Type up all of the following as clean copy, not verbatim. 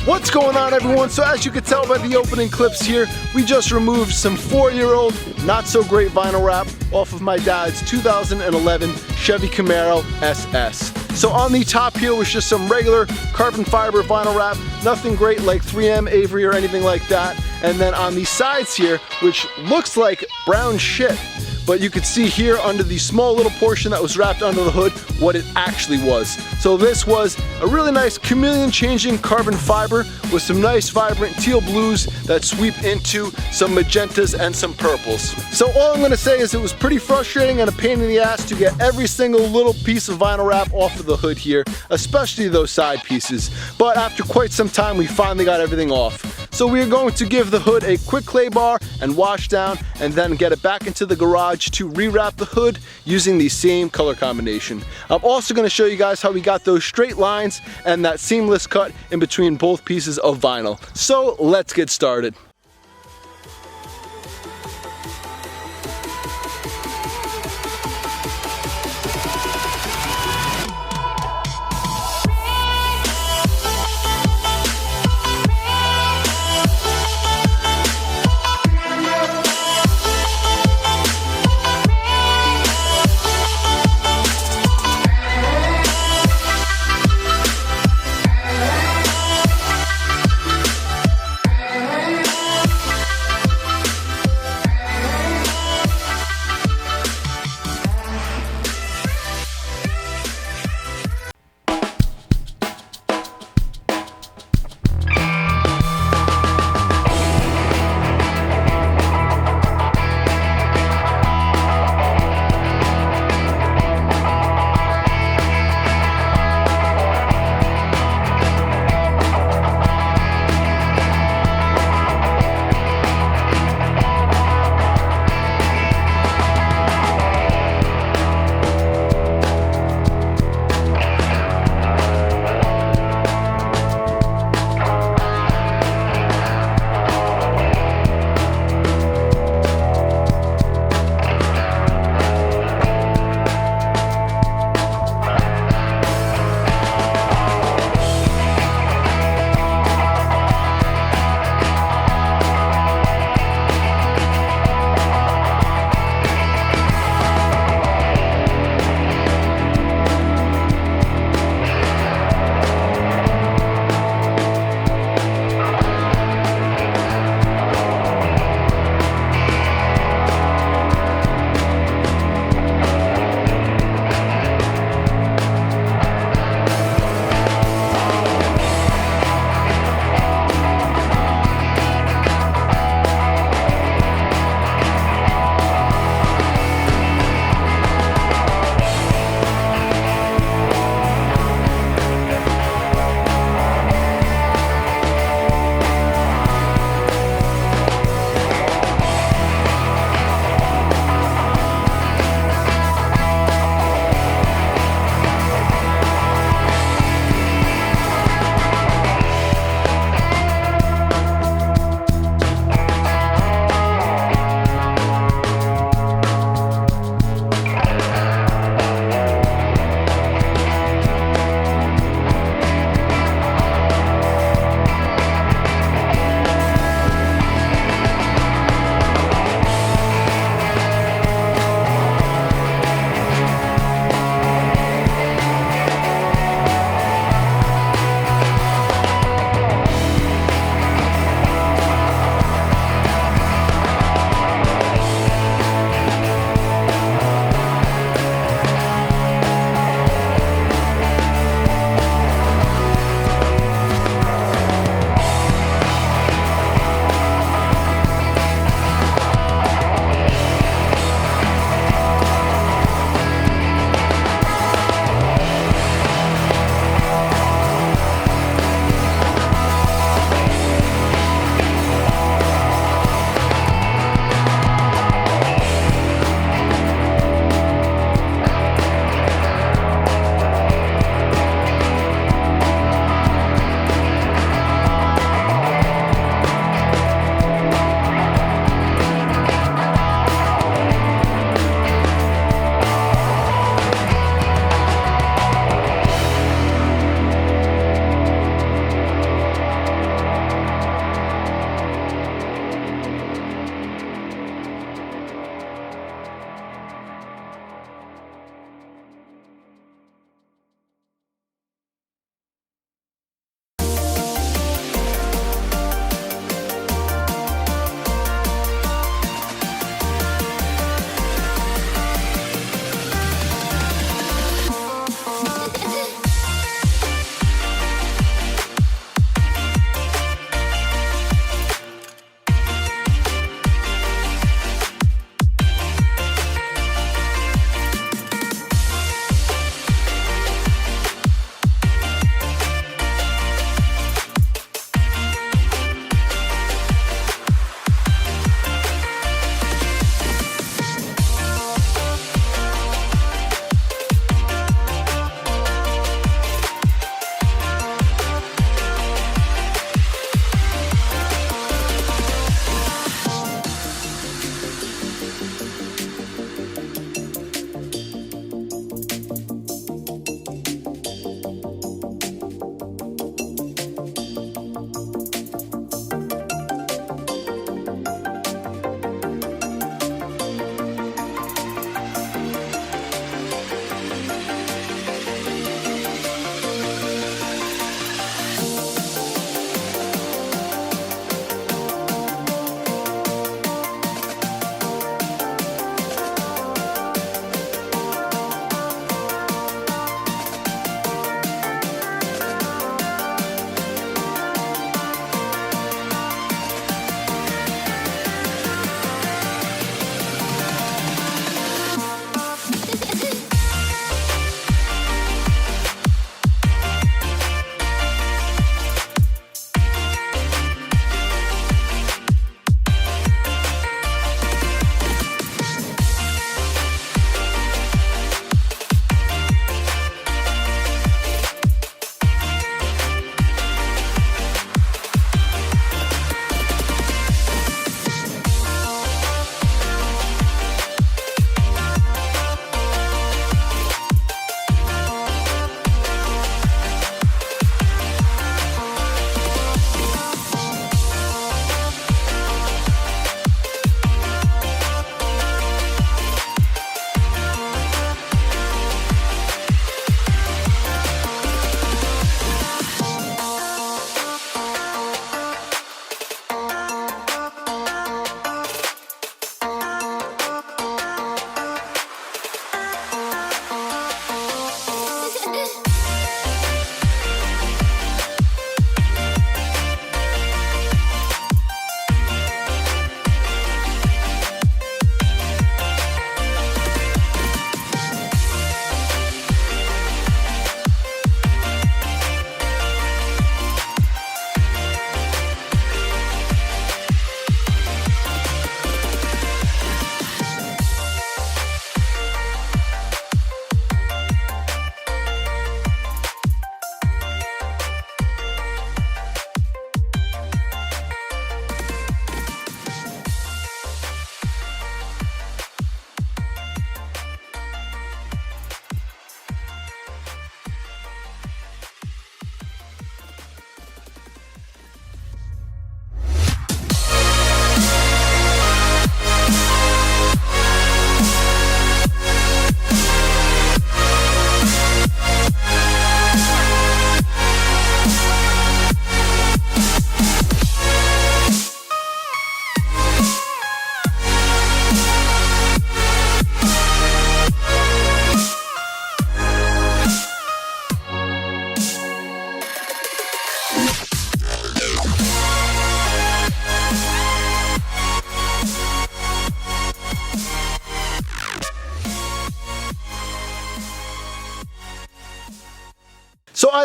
What's going on, everyone? So as you can tell by the opening clips here, we just removed some 4-year-old, not so great vinyl wrap off of my dad's 2011 Chevy Camaro SS. So on the top here was just some regular carbon fiber vinyl wrap, nothing great like 3M, Avery, or anything like that. And then on the sides here, which looks like brown shit, but you could see here under the small little portion that was wrapped under the hood what it actually was. So this was a really nice chameleon changing carbon fiber with some nice vibrant teal blues that sweep into some magentas and some purples. So all I'm gonna say is it was pretty frustrating and a pain in the ass to get every single little piece of vinyl wrap off of the hood here, especially those side pieces. But after quite some time, we finally got everything off. So we are going to give the hood a quick clay bar and wash down, and then get it back into the garage to rewrap the hood using the same color combination. I'm also going to show you guys how we got those straight lines and that seamless cut in between both pieces of vinyl. So let's get started.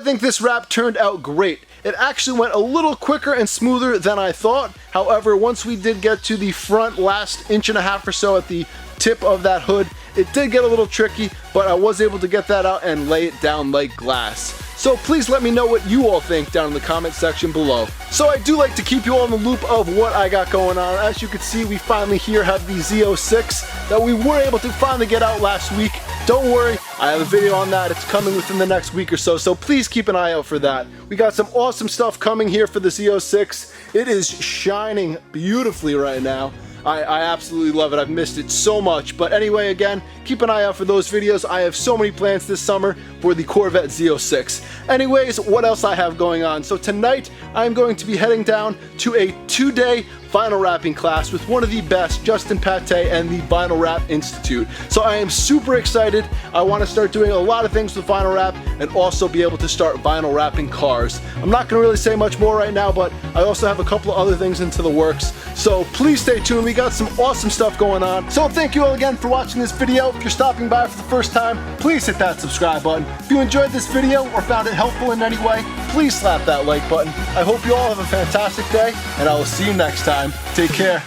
I think this wrap turned out great. It actually went a little quicker and smoother than I thought. However, once we did get to the front last 1.5 inches or so at the tip of that hood, it did get a little tricky, but I was able to get that out and lay it down like glass. So please let me know what you all think down in the comment section below. So I do like to keep you all in the loop of what I got going on. As you can see, we finally here have the Z06 that we were able to finally get out last week. Don't worry, I have a video on that. It's coming within the next week or so, so please keep an eye out for that. We got some awesome stuff coming here for the Z06. It is shining beautifully right now. I absolutely love it. I've missed it so much. But anyway, again, keep an eye out for those videos. I have so many plans this summer for the Corvette Z06. Anyways, what else I have going on? So tonight, I'm going to be heading down to a 2-day vinyl wrapping class with one of the best, Justin Pate and the Vinyl Wrap Institute. So I am super excited. I want to start doing a lot of things with vinyl wrap and also be able to start vinyl wrapping cars. I'm not going to really say much more right now, but I also have a couple of other things into the works. So please stay tuned. We got some awesome stuff going on. So thank you all again for watching this video. If you're stopping by for the first time, please hit that subscribe button. If you enjoyed this video or found it helpful in any way, please slap that like button. I hope you all have a fantastic day, and I will see you next time. Take care.